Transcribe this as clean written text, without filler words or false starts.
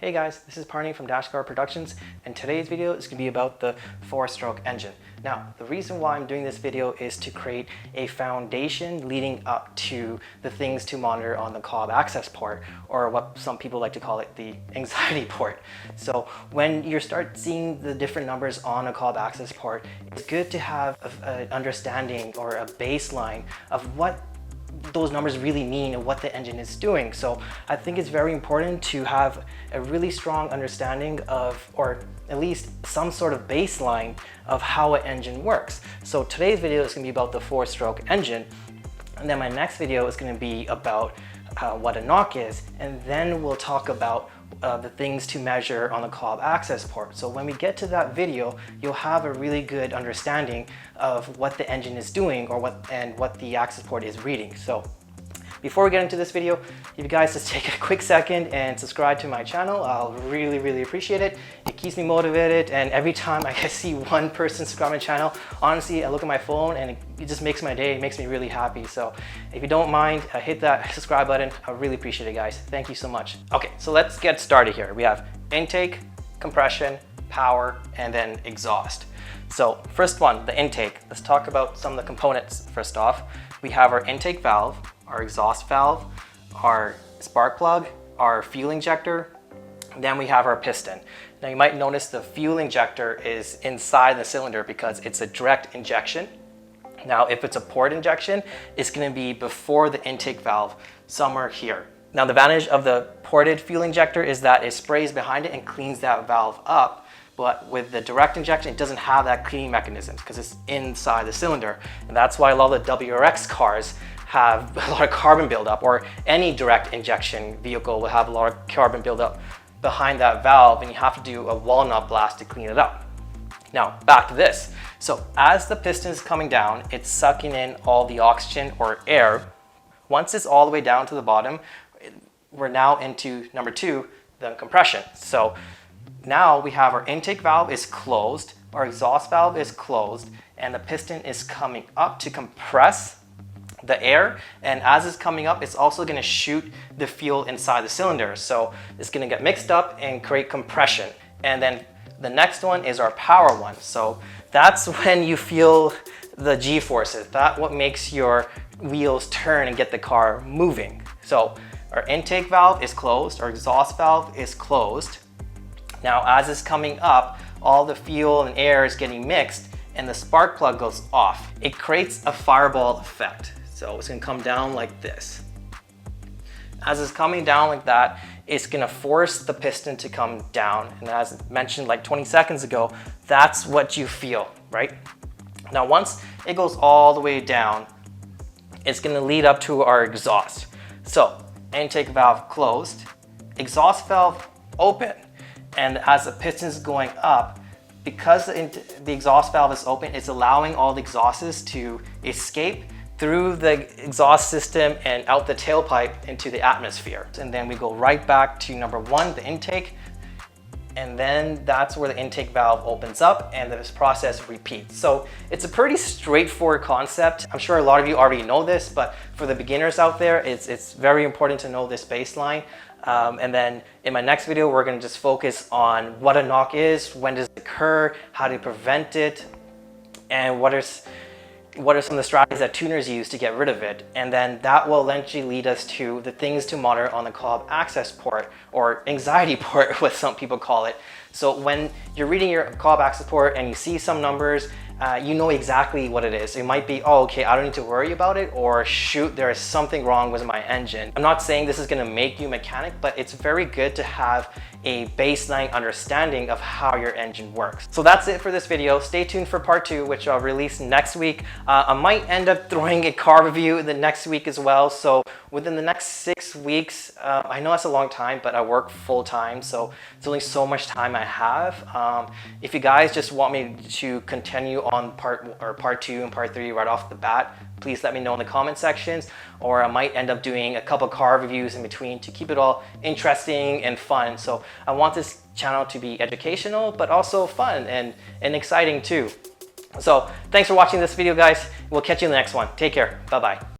Hey guys, this is Parney from Dash Car Productions, and today's video is going to be about the 4-stroke engine. Now, the reason why I'm doing this video is to create a foundation leading up to the things to monitor on the COBB access port, or what some people like to call it, the anxiety port. So when you start seeing the different numbers on a COBB access port, it's good to have an understanding or a baseline of what those numbers really mean and what the engine is doing. So I think it's very important to have a really strong understanding of, or at least some sort of baseline of how an engine works. So today's video is going to be about the 4-stroke engine, and then my next video is going to be about what a knock is, and then we'll talk about the things to measure on the COBB access port. So when we get to that video, you'll have a really good understanding of what the engine is doing or what the access port is reading. So before we get into this video, if you guys just take a quick second and subscribe to my channel, I'll really appreciate it. It keeps me motivated, and every time I see one person subscribe to my channel, honestly, I look at my phone and it just makes my day. It makes me really happy. So if you don't mind, hit that subscribe button. I really appreciate it, guys. Thank you so much. Okay, so let's get started here. We have intake, compression, power, and then exhaust. So first one, the intake. Let's talk about some of the components. First off, we have our intake valve, our exhaust valve, our spark plug, our fuel injector, then we have our piston. Now you might notice the fuel injector is inside the cylinder because it's a direct injection. Now if it's a port injection, it's going to be before the intake valve, somewhere here. Now the advantage of the ported fuel injector is that it sprays behind it and cleans that valve up. But with the direct injection, it doesn't have that cleaning mechanism because it's inside the cylinder. And that's why a lot of the WRX cars have a lot of carbon buildup, or any direct injection vehicle will have a lot of carbon buildup behind that valve, and you have to do a walnut blast to clean it up. Now, back to this. So as the piston is coming down, it's sucking in all the oxygen or air. Once it's all the way down to the bottom, we're now into number 2, the compression. So now we have our intake valve is closed, our exhaust valve is closed, and the piston is coming up to compress the air, and as it's coming up, it's also going to shoot the fuel inside the cylinder. So it's going to get mixed up and create compression. And then the next one is our power one. So that's when you feel the G-forces. That's what makes your wheels turn and get the car moving. So our intake valve is closed, our exhaust valve is closed. Now as it's coming up, all the fuel and air is getting mixed and the spark plug goes off. It creates a fireball effect. So it's going to come down like this. As it's coming down like that, it's going to force the piston to come down. And as mentioned like 20 seconds ago, that's what you feel, right? Now, once it goes all the way down, it's going to lead up to our exhaust. So intake valve closed, exhaust valve open. And as the piston is going up, because the exhaust valve is open, it's allowing all the exhausts to escape through the exhaust system and out the tailpipe into the atmosphere. And then we go right back to number 1, the intake, and then that's where the intake valve opens up and this process repeats. So it's a pretty straightforward concept. I'm sure a lot of you already know this, but for the beginners out there, it's very important to know this baseline. And then in my next video, we're going to just focus on what a knock is, when does it occur, how to prevent it, and what are some of the strategies that tuners use to get rid of it. And then that will eventually lead us to the things to monitor on the COBB access port, or anxiety port, what some people call it. So when you're reading your COBB access port and you see some numbers, you know exactly what it is. It might be, oh, okay, I don't need to worry about it, or shoot, there is something wrong with my engine. I'm not saying this is gonna make you a mechanic, but it's very good to have a baseline understanding of how your engine works. So that's it for this video. Stay tuned for part 2, which I'll release next week. I might end up throwing a car review the next week as well. So within the next 6 weeks, I know that's a long time, but I work full time, so it's only so much time I have. If you guys just want me to continue on part 2 and part 3 right off the bat, please let me know in the comment sections, or I might end up doing a couple car reviews in between to keep it all interesting and fun. So I want this channel to be educational, but also fun and exciting too. So thanks for watching this video, guys. We'll catch you in the next one. Take care. Bye-bye.